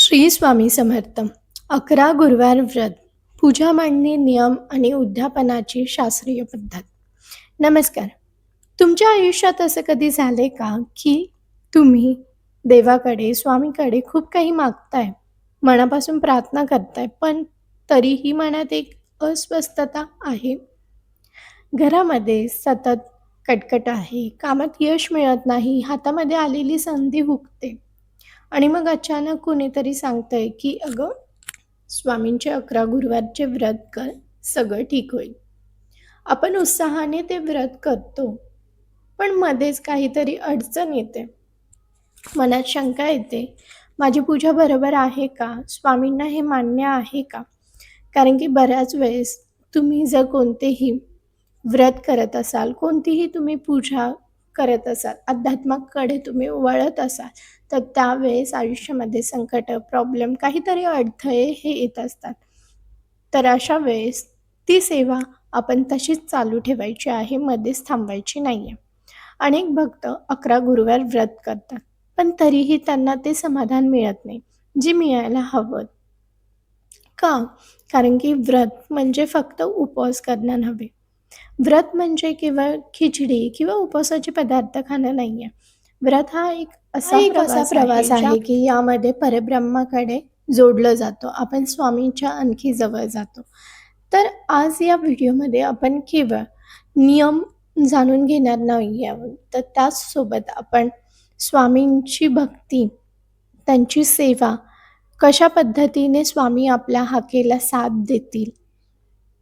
श्री स्वामी समर्थ. 11 गुरुवार व्रत, पूजा मांडणी, नियम आणि उद्यापनाची शास्त्रीय पद्धत. नमस्कार. तुमच्या आयुष्यात असं कधी झालंय का, की तुम्ही देवाकडे, स्वामीकडे खूप काही मागताय, मनापासून प्रार्थना करताय, पण तरीही मनात एक अस्वस्थता आहे? घरामध्ये सतत कटकट आहे, कामात यश मिळत नाही, हातामध्ये आलेली संधी हुकते आणि मग अचानक कुणीतरी सांगतंय, की "अगं, स्वामींचे 11 गुरुवारचे व्रत कर, सगळं ठीक होईल." आपण उत्साहाने ते व्रत करतो, पण मध्येच काहीतरी अडचण येते. मनात शंका येते, माझी पूजा बरोबर आहे का? स्वामींना हे मान्य आहे का? कारण की बऱ्याच वेळेस तुम्ही जर कोणतेही व्रत करत असाल, कोणतीही तुम्ही पूजा करत असाल, अध्यात्माकडे तुम्ही वळत असाल, तर त्यावेळेस आयुष्यामध्ये संकटं, प्रॉब्लेम, काहीतरी अडथळे हे येत असतात. तर अशा वेळेस ती सेवा आपण तशीच चालू ठेवायची आहे, मध्येच थांबवायची नाही आहे. अनेक भक्त 11 गुरुवार व्रत करतात, पण तरीही त्यांना ते समाधान मिळत नाही, जे मिळायला हवं. का? कारण की व्रत म्हणजे फक्त उपवास करणं नव्हे. व्रत म्हणजे केवळ खिचडी किंवा उपवासाचे पदार्थ खाणं नाही आहे. व्रत हा एक असा प्रवास आहे, की यामध्ये परब्रह्माकडे जोडलं जातो. आपण स्वामींच्या आणखी जवळ जातो. तर आज या व्हिडिओमध्ये आपण केवळ नियम जाणून घेणार नाही आहोत, तर त्याचसोबत आपण स्वामींची भक्ती, त्यांची सेवा, कशा पद्धतीने स्वामी आपल्या हाकेला साथ देतील,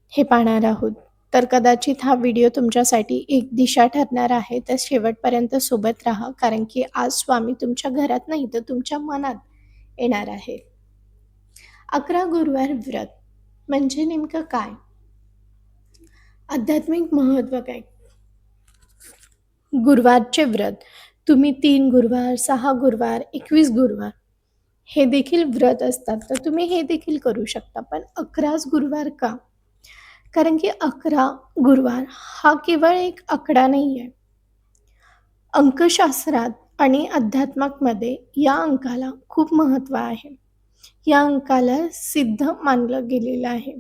हे पाहणार आहोत. तर कदाचित हा व्हिडिओ तुमच्यासाठी एक दिशा ठरणार आहे, तर शेवटपर्यंत सोबत राहा. कारण की आज स्वामी तुमच्या घरात नाही, तर तुमच्या मनात येणार आहे. 11 गुरुवार व्रत म्हणजे नेमकं काय? आध्यात्मिक महत्त्व काय? गुरुवारचे व्रत, तुम्ही 3 गुरुवार, 6 गुरुवार, 21 गुरुवार हे देखील व्रत असतात, तर तुम्ही हे देखील करू शकता. पण 11च गुरुवार का? कारण की 11 गुरुवार हा केवळ एक आकडा नाही आहे. अंकशास्त्रात आणि अध्यात्मामध्ये या अंकाला खूप महत्त्व आहे. या अंकाला सिद्ध मानलं गेलेलं आहे.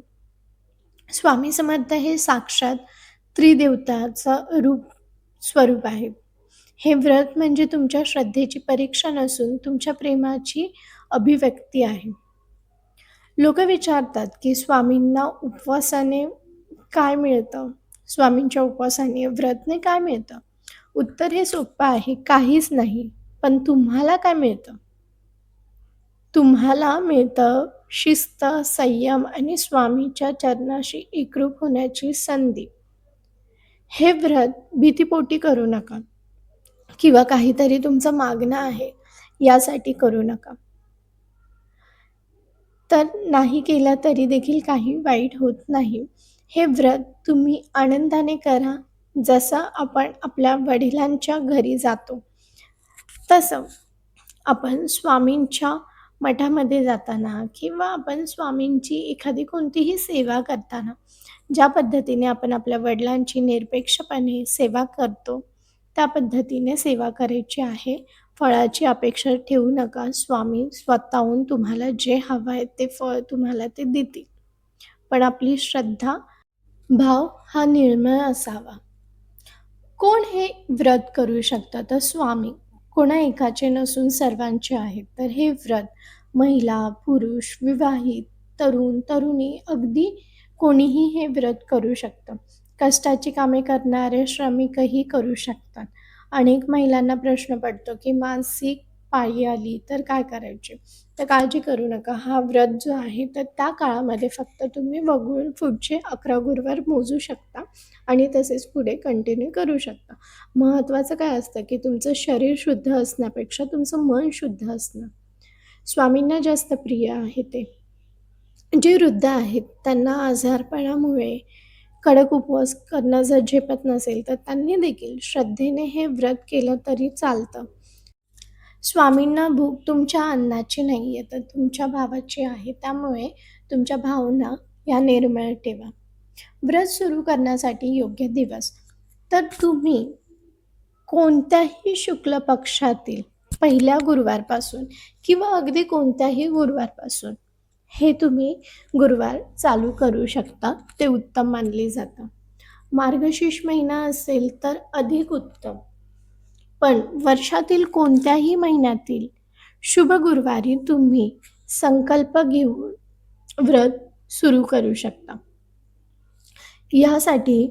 स्वामी समर्थ हे साक्षात त्रिदेवताचं स्वरूप आहे. हे व्रत म्हणजे तुमच्या श्रद्धेची परीक्षा नसून तुमच्या प्रेमाची अभिव्यक्ती आहे. लोकं विचारतात, की स्वामींना उपवासाने काय मिळतं? स्वामींच्या उपवासाने, व्रतने काय मिळतं? उत्तर हे सोपं आहे, काहीच नाही. पण तुम्हाला काय मिळतं? तुम्हाला मिळतं शिस्त, संयम आणि स्वामीच्या चरणाशी एकरूप होण्याची संधी. हे व्रत भीतीपोटी करू नका किंवा काहीतरी तुमचं मागणं आहे यासाठी करू नका. तर नाही केलं तरी देखील काही वाईट होत नाही. हे व्रत तुम्ही आनंदाने करा. जसं आपण आपल्या वडिलांच्या घरी जातो, तसं आपण स्वामींच्या मठामध्ये जाताना किंवा आपण स्वामींची एखादी कोणतीही सेवा करताना, ज्या पद्धतीने आपण आपल्या वडिलांची निरपेक्षपणे सेवा करतो, त्या पद्धतीने सेवा करायची आहे. फळाची अपेक्षा ठेवू नका. स्वामी स्वतःहून तुम्हाला जे हवं आहे ते फळ तुम्हाला ते देतील. पण आपली श्रद्धा, भाव हा निर्मळ असावा. कोण हे व्रत करू शकतं? तर स्वामी. कोणा एकाचे नसून सर्वांचे आहेत. तर हे व्रत महिला, पुरुष, विवाहित, तरुण, तरुणी अगदी कोणीही हे व्रत करू शकतं. कष्टाची कामे करणारे श्रमिकही करू शकतात. अनेक महिलांना प्रश्न पडतो, की मासिक पाळी आली तर काय करायचे? तर काळजी करू नका. हा व्रत जो आहे तर त्या काळामध्ये फक्त तुम्ही वगळून पुढचे 11 गुरुवार मोजू शकता आणि तसेच पुढे कंटिन्यू करू शकता. महत्त्वाचं काय असतं, की तुमचं शरीर शुद्ध असण्यापेक्षा तुमचं मन शुद्ध असणं. स्वामींना जास्त प्रिय आहे ते. जे वृद्ध आहेत त्यांना आजारपणामुळे कडक उपवास करणं जर झेपत नसेल, तर त्यांनी देखील श्रद्धेने हे व्रत केलं तरी चालतं. स्वामींना भूक तुमच्या अन्नाची नाही आहे, तर तुमच्या भावाची आहे. त्यामुळे तुमच्या भावना या निर्मळ ठेवा. व्रत सुरू करण्यासाठी योग्य दिवस, तर तुम्ही कोणत्याही शुक्ल पक्षातील पहिल्या गुरुवारपासून किंवा अगदी कोणत्याही गुरुवारपासून हे तुम्ही गुरुवार चालू करू शकता. ते उत्तम मानले जातं. मार्गशीर्ष महिना असेल तर अधिक उत्तम. पण वर्षातील कोणत्याही महिन्यातील शुभ गुरुवारी तुम्ही संकल्प घेऊन व्रत सुरू करू शकता. यासाठी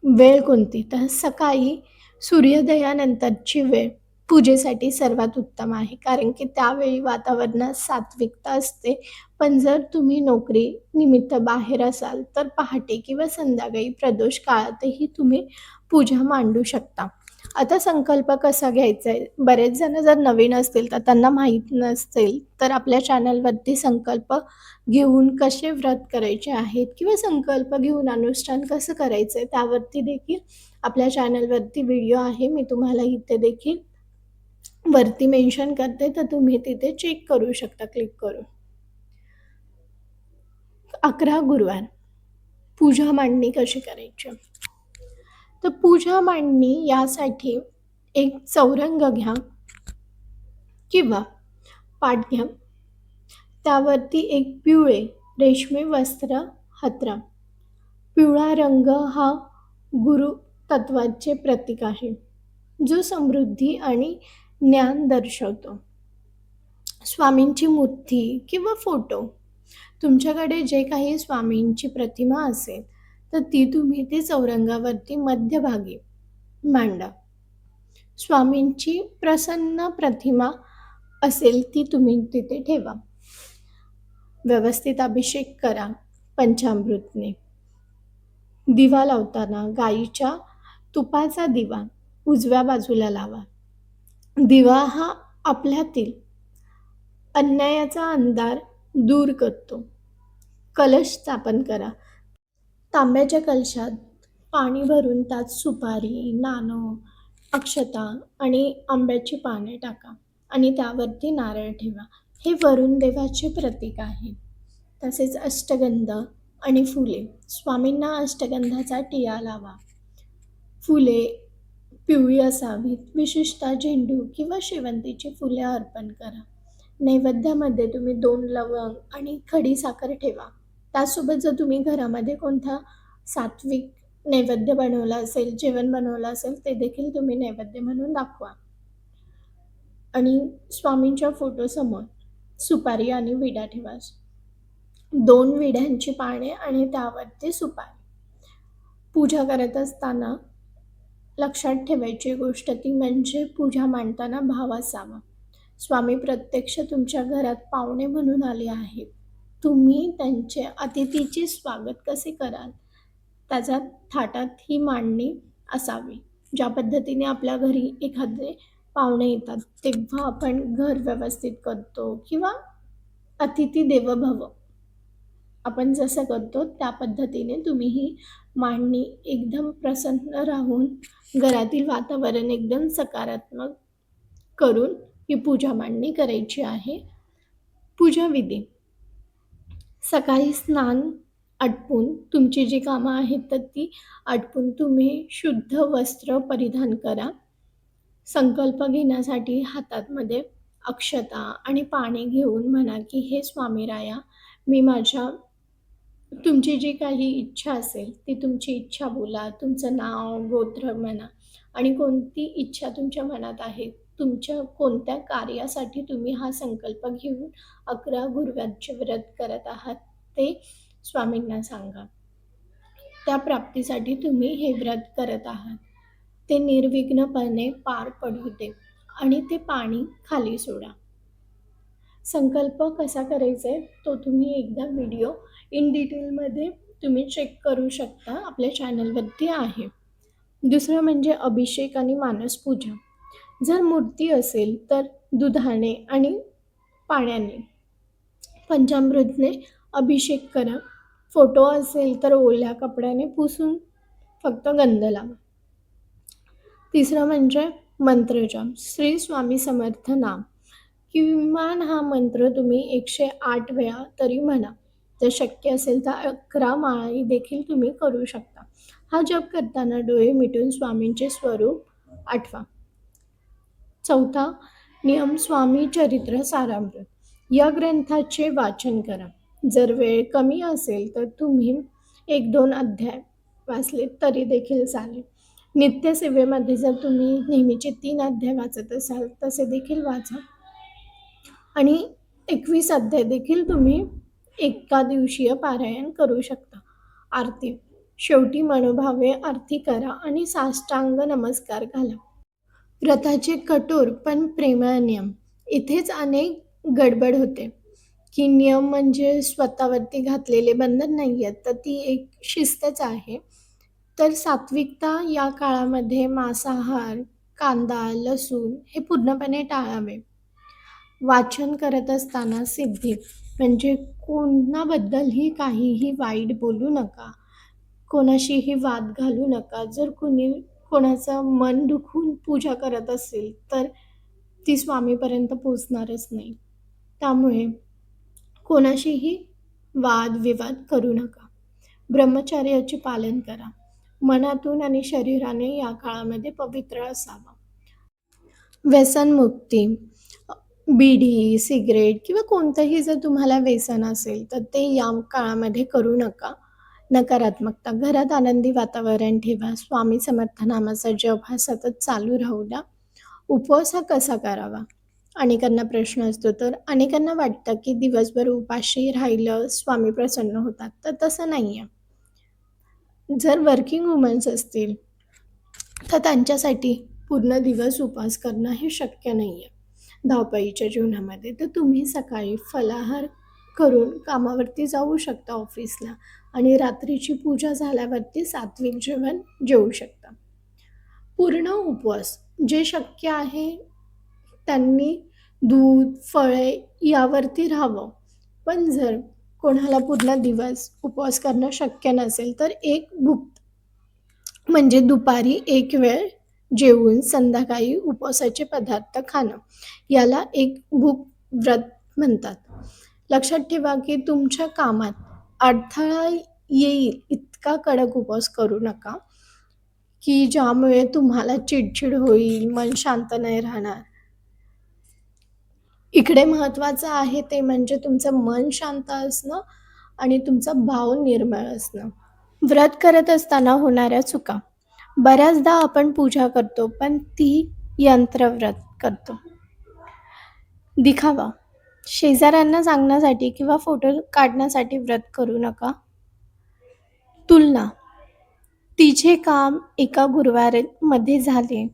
वेळ कोणती? तर सकाळी सूर्योदयानंतरची वेळ पूजेसाठी सर्वात उत्तम आहे. कारण की त्यावेळी वातावरणात सात्विकता असते. पण जर तुम्ही नोकरी निमित्त बाहेर असाल तर पहाटे किंवा संध्याकाळी प्रदोष काळातही तुम्ही पूजा मांडू शकता. आता संकल्प कसा घ्यायचा आहे? बरेच जण जर नवीन असतील तर त्यांना माहीत नसेल तर आपल्या चॅनलवरती संकल्प घेऊन कसे व्रत करायचे आहेत किंवा संकल्प घेऊन अनुष्ठान कसं करायचं आहे त्यावरती देखील आपल्या चॅनलवरती व्हिडिओ आहे. मी तुम्हाला इथे देखील वरती मेन्शन करते, तर तुम्ही तिथे चेक करू शकता क्लिक करून. 11 गुरुवार पूजा मांडणी कशी करायची? तर पूजा मांडणी यासाठी एक चौरंग घ्या किंवा पाट घ्या. त्यावरती एक पिवळे रेशमी वस्त्र हातरा. पिवळा रंग हा गुरु तत्वाचे प्रतीक आहे, जो समृद्धी आणि ज्ञान दर्शवतो. स्वामींची मूर्ती किंवा फोटो, तुमच्याकडे जे काही स्वामींची प्रतिमा असेल तर ती तुम्ही ते चौरंगावरती मध्यभागी मांडा. स्वामींची प्रसन्न प्रतिमा असेल ती तुम्ही तिथे ठेवा. व्यवस्थित अभिषेक करा पंचामृतने. दिवा लावताना गाईच्या तुपाचा दिवा उजव्या बाजूला लावा. दिवा हा आपल्यातील अन्यायाचा अंधार दूर करतो. कलश स्थापन करा. तांब्याच्या कलशात पाणी भरून त्यात सुपारी, नाणं, अक्षता आणि आंब्याची पाने टाका आणि त्यावरती नारळ ठेवा. हे वरुण देवाचे प्रतीक आहे. तसेच अष्टगंध आणि फुले. स्वामींना अष्टगंधाचा टिळा लावा. फुले पिवळी असावीत. विशेषतः झेंडू किंवा शेवंतीची फुले अर्पण करा. नैवेद्यामध्ये तुम्ही 2 लवंग आणि खडी साखर ठेवा. त्यासोबत जर तुम्ही घरामध्ये कोणता सात्विक नैवेद्य बनवला असेल, जेवण बनवलं असेल, ते देखील तुम्ही नैवेद्य म्हणून दाखवा. आणि स्वामींच्या फोटोसमोर सुपारी आणि विडा ठेवा. 2 विड्यांची पाने आणि त्यावरती सुपारी. पूजा करत असताना लक्षात ठेवायची गोष्ट ती म्हणजे पूजा मांडताना भाव असावा. स्वामी प्रत्यक्ष तुमच्या घरात पाहुणे म्हणून आले आहेत. तुम्ही त्यांचे अतिथीचे स्वागत कसे कराल त्याच्या थाटात ही मांडणी असावी. ज्या पद्धतीने आपल्या घरी एखादे पाहुणे येतात तेव्हा आपण घर व्यवस्थित करतो किंवा अतिथी देवो भव आपण जसं करतो त्या पद्धतीने तुम्ही ही मांडणी एकदम प्रसन्न राहून घरातील वातावरण एकदम सकारात्मक करून ही पूजा मांडणी करायची आहे. पूजा विधी: सकाळी स्नान आटपून तुमची जी कामं आहेत तर ती आटपून तुम्ही शुद्ध वस्त्र परिधान करा. संकल्प घेण्यासाठी हातामध्ये अक्षता आणि पाणी घेऊन म्हणा की हे स्वामीराया, मी माझ्या तुमची जी काही इच्छा असेल ती तुमची इच्छा बोला. तुमचं नाव, गोत्र म्हणा आणि कोणती इच्छा तुमच्या मनात आहे. तुमच्या कोणत्या कार्यासाठी तुम्ही हा संकल्प घेऊन 11 गुरुवारचे व्रत करत आहात ते स्वामींना सांगा. त्या प्राप्तीसाठी तुम्ही हे व्रत करत आहात ते निर्विघ्नपणे पार पडू दे आणि ते पाणी खाली सोडा. संकल्प कसा करायचा आहे तो तुम्ही एकदा व्हिडिओ इन डिटेलमध्ये तुम्ही चेक करू शकता, आपल्या चॅनलवरती आहे. दुसरं म्हणजे अभिषेक आणि मानस पूजा. जर मूर्ती असेल तर दुधाने आणि पाण्याने पंचामृतने अभिषेक करा. फोटो असेल तर ओल्या कपड्याने पुसून फक्त गंध लावा. तिसरं म्हणजे मंत्रजाप. श्री स्वामी समर्थ नाम किमान हा मंत्र तुम्ही 108 वेळा तरी म्हणा. जर शक्य असेल तर 11 माळाही देखील तुम्ही करू शकता. हा जप करताना डोळे मिटून स्वामींचे स्वरूप आठवा. चौथा, नियम स्वामी चरित्र सारामृत या ग्रंथाचे वाचन करा. जर वेळ कमी असेल तर तुम्ही 1-2 अध्याय वाचले तरी देखील चालेल. नित्यसेवेमध्ये जर तुम्ही नेहमीचे 3 अध्याय वाचत असाल तसे देखील वाचा आणि 21 अध्याय देखील तुम्ही एका दिवशीय पारायण करू शकता. आरती शेवटी मनोभावे आरती करा आणि साष्टांग नमस्कार घाला. व्रताचे कठोर पण प्रेमळ नियम. इथेच अनेक गडबड होते की नियम म्हणजे स्वतःवरती घातलेले बंधन नाही आहेत, तर ती एक शिस्तच आहे. तर सात्विकता या काळामध्ये मांसाहार, कांदा, लसूण हे पूर्णपणे टाळावे. वाचन करत असताना सिद्धी म्हणजे कोणाबद्दलही काहीही वाईट बोलू नका, कोणाशीही वाद घालू नका. जर कोणाचं मन दुखून पूजा करत असेल तर ती स्वामीपर्यंत पोचणारच नाही. त्यामुळे कोणाशीही वादविवाद करू नका. ब्रह्मचर्याचे पालन करा. मनातून आणि शरीराने या काळामध्ये पवित्र असावा. व्यसनमुक्ती बिडी, सिगरेट किंवा कोणतंही जर तुम्हाला व्यसन असेल तर ते या काळामध्ये करू नका. नकारात्मकता घरात आनंदी वातावरण ठेवा. स्वामी समर्थ नामाचा जप हा सतत चालू राहू द्या. उपवास हा कसा करावा? अनेकांना प्रश्न असतो, तर अनेकांना वाटतं की दिवसभर उपाशी राहिलं स्वामी प्रसन्न होतात, तर तसं नाही आहे. जर वर्किंग वुमन्स असतील तर त्यांच्यासाठी पूर्ण दिवस उपवास करणं हे शक्य नाही आहे धावपळीच्या जीवनामध्ये. तर तुम्ही सकाळी फलाहार करून कामावरती जाऊ शकता ऑफिसला आणि रात्रीची पूजा झाल्यावरती सात्विक जेवण जेवू शकता. पूर्ण उपवास जे शक्य आहे त्यांनी दूध, फळे यावरती राहावं. पण जर कोणाला पूर्ण दिवस उपवास करणं शक्य नसेल तर एक भुक्त म्हणजे दुपारी एक वेळ जेवून संध्याकाळी उपवासाचे पदार्थ खाणं याला एक भूक व्रत म्हणतात. लक्षात ठेवा की तुमच्या कामात अडथळा येईल इतका कडक उपवास करू नका की ज्यामुळे तुम्हाला चिडचिड होईल, मन शांत नाही राहणार. इकडे महत्त्वाचं आहे ते म्हणजे तुमचं मन शांत असणं आणि तुमचा भाव निर्मळ असणं. व्रत करत असताना होणाऱ्या चुका. बऱ्याचदा आपण पूजा करतो पण ती यंत्रव्रत करतो. दिखावा शेजाऱ्यांना सांगण्यासाठी किंवा फोटो काढण्यासाठी व्रत करू नका. तुलना तिचे काम एका गुरुवारमध्ये झाले,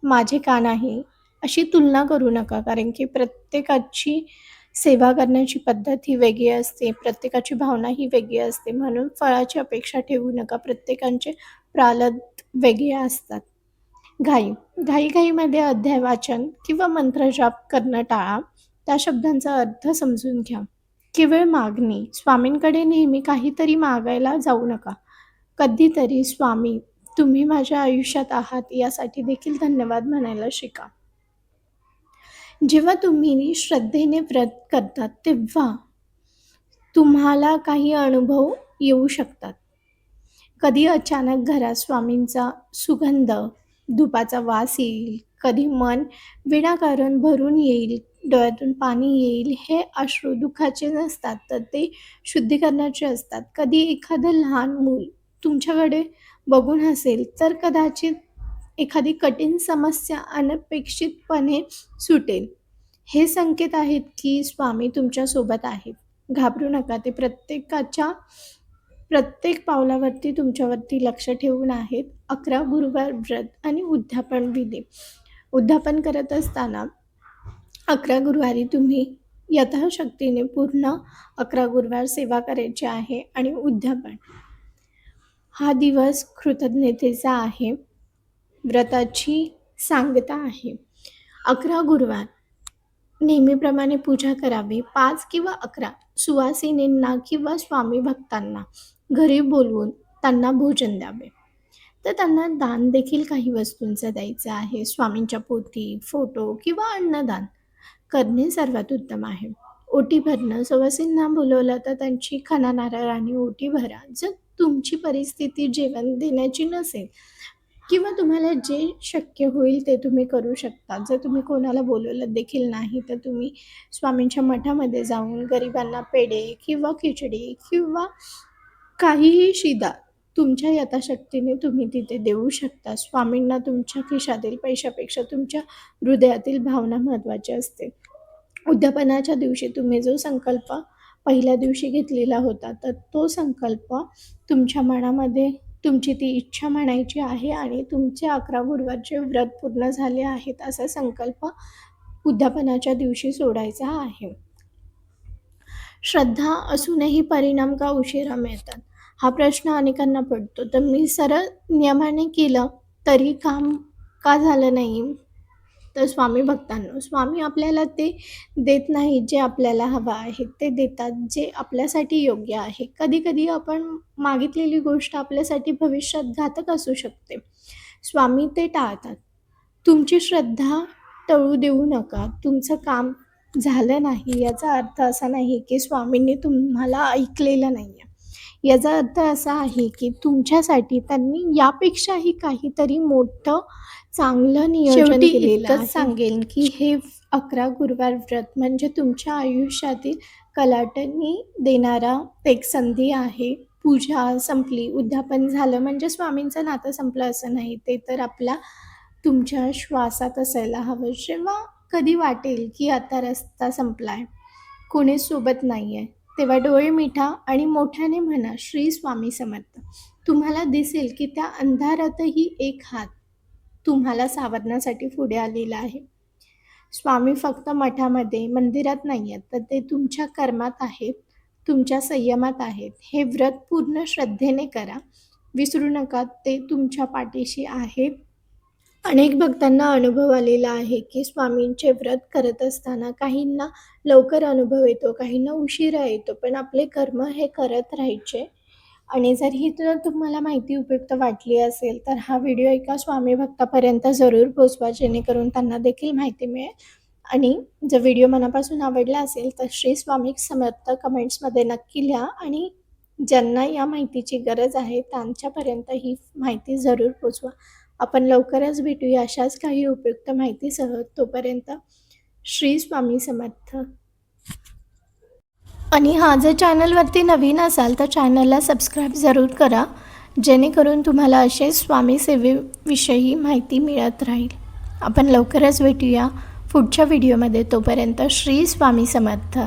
माझे का नाही, अशी तुलना करू नका. कारण की प्रत्येकाची सेवा करण्याची पद्धत ही वेगळी असते, प्रत्येकाची भावना ही वेगळी असते. म्हणून फळाची अपेक्षा ठेवू नका. प्रत्येकाचे प्रारब्ध वेगळे असतात. घाईमध्ये अध्याय वाचन किंवा मंत्रजाप करणं टाळा. त्या शब्दांचा अर्थ समजून घ्या. केवळ मागणी स्वामींकडे नेहमी काहीतरी मागायला जाऊ नका. कधीतरी स्वामी तुम्ही माझ्या आयुष्यात आहात यासाठी देखील धन्यवाद म्हणायला शिका. जेव्हा तुम्ही श्रद्धेने व्रत करतात तेव्हा तुम्हाला काही अनुभव येऊ शकतात. कधी अचानक घरात स्वामींचा सुगंध, धुपाचा वास येईल, कधी मन विनाकारण भरून येईल, डोळ्यातून पाणी येईल. हे अश्रू दुःखाचे नसतात तर ते शुद्धीकरणाचे असतात. कधी एखादं लहान मूल तुमच्याकडे बघून हसेल तर कदाचित एखादी कठीण समस्या अनपेक्षितपणे सुटेल. हे संकेत आहेत की स्वामी तुमच्यासोबत आहेत. घाबरू नका. ते प्रत्येक पावलावरती तुमच्यावरती लक्ष ठेवून आहेत. 11 गुरुवार व्रत आणि उद्यापन विधी. उद्यापन करत असताना 11 गुरुवारी तुम्ही यथाशक्तीने पूर्ण 11 गुरुवार सेवा करायची आहे आणि उद्यापन हा दिवस कृतज्ञतेचा आहे, व्रताची सांगता आहे. 11 गुरुवार नेहमीप्रमाणे पूजा करावी. 5 किंवा 11 सुवासिनींना किंवा स्वामी भक्तांना घरी बोलवून त्यांना भोजन द्यावे. तर त्यांना दान देखील काही वस्तूंचं द्यायचं आहे. स्वामींच्या पोथी, फोटो किंवा अन्नदान करणे सर्वात उत्तम आहे. ओटी भरणं सुवासिनींना बोलवलं तर त्यांची खणा नारळाने ओटी भरा. जर तुमची परिस्थिती जेवण देण्याची नसेल किंवा तुम्हाला जे शक्य होईल ते तुम्ही करू शकता. जर तुम्ही कोणाला बोलवलं देखील नाही, तर तुम्ही स्वामींच्या मठामध्ये जाऊन गरिबांना पेढे किंवा खिचडी किंवा काहीही शिधा तुमच्या यथाशक्तीने तुम्ही तिथे देऊ शकता. स्वामींना तुमच्या खिशातील पैशापेक्षा तुमच्या हृदयातील भावना महत्त्वाची असते. उद्यापनाच्या दिवशी तुम्ही जो संकल्प पहिल्या दिवशी घेतलेला होता, तर तो संकल्प तुमच्या मनामध्ये तुमची ती इच्छा म्हणायची आहे आणि तुमचे 11 गुरुवारचे व्रत पूर्ण झाले आहेत, असा संकल्प उद्यापनाच्या दिवशी सोडायचा आहे. श्रद्धा असूनही परिणाम का उशिरा मिळतात? हा प्रश्न अनेकांना पडतो. तर मी सरळ नियमाने केलं तरी काम का झालं नाही? तर स्वामी भक्तांनो, स्वामी आपल्याला ते देत नाहीत जे आपल्याला हवं आहे, ते देतात जे आपल्यासाठी योग्य आहे. कधी-कधी आपण मागितलेली गोष्ट आपल्यासाठी भविष्यात घातक असू शकते. स्वामी ते टाळतात. तुमची श्रद्धा टळू देऊ नका. तुमचं काम झालं नाही याचा अर्थ असा नाही की स्वामींनी तुम्हाला ऐकलेलं नाही आहे. याचा अर्थ असा आहे की तुमच्यासाठी त्यांनी यापेक्षाही काहीतरी मोठं चांगलं नियोजन शेवटी केलेलं आहे. इतकंच सांगेन की हे 11 गुरुवार व्रत म्हणजे तुमच्या आयुष्यातील कलाटणी देणारा एक संधी आहे. पूजा संपली, उद्यापन झालं म्हणजे स्वामींचं नातं संपलं असं नाही. ते तर आपल्या तुमच्या श्वासात असायला हवं. जेव्हा कधी वाटेल की आता रस्ता संपलाय, कोणीच सोबत नाही आहे, तेव्हा डोळे मिटा आणि मोठ्याने म्हणा, श्री स्वामी समर्थ. तुम्हाला दिसेल की त्या अंधारातही एक हात तुम्हाला सावरण्यासाठी पुढे आलेला आहे. स्वामी फक्त मठामध्ये, मंदिरात नाही आहेत, तर ते तुमच्या कर्मात आहेत, तुमच्या संयमात आहेत. हे व्रत पूर्ण श्रद्धेने करा. विसरू नका, ते तुमच्या पाठीशी आहेत. अनेक भक्तांना अनुभव आलेला आहे की स्वामींचे व्रत करत असताना काहींना लवकर अनुभव येतो, काहींना उशिरा येतो, पण आपले कर्म हे करत राहायचे. आणि जर ही तर तुम्हाला माहिती उपयुक्त वाटली असेल, तर हा व्हिडिओ एका स्वामी भक्तापर्यंत जरूर पोहोचवा, जेणेकरून त्यांना देखील माहिती मिळेल. आणि जर व्हिडिओ मनापासून आवडला असेल, तर श्री स्वामी समर्थ कमेंट्समध्ये नक्की लिहा आणि ज्यांना या माहितीची गरज आहे त्यांच्यापर्यंत ही माहिती जरूर पोहोचवा. आपण लवकरच भेटूया अशाच काही उपयुक्त माहितीसह. तोपर्यंत श्री स्वामी समर्थ. आणि जर चॅनलवरती नवीन असाल तर चॅनलला सबस्क्राईब जरूर करा, जेणेकरून तुम्हाला असे स्वामी सेवेविषयी माहिती मिळत राहील. आपण लवकरच भेटूया पुढच्या व्हिडिओमध्ये. तोपर्यंत श्री स्वामी समर्थ.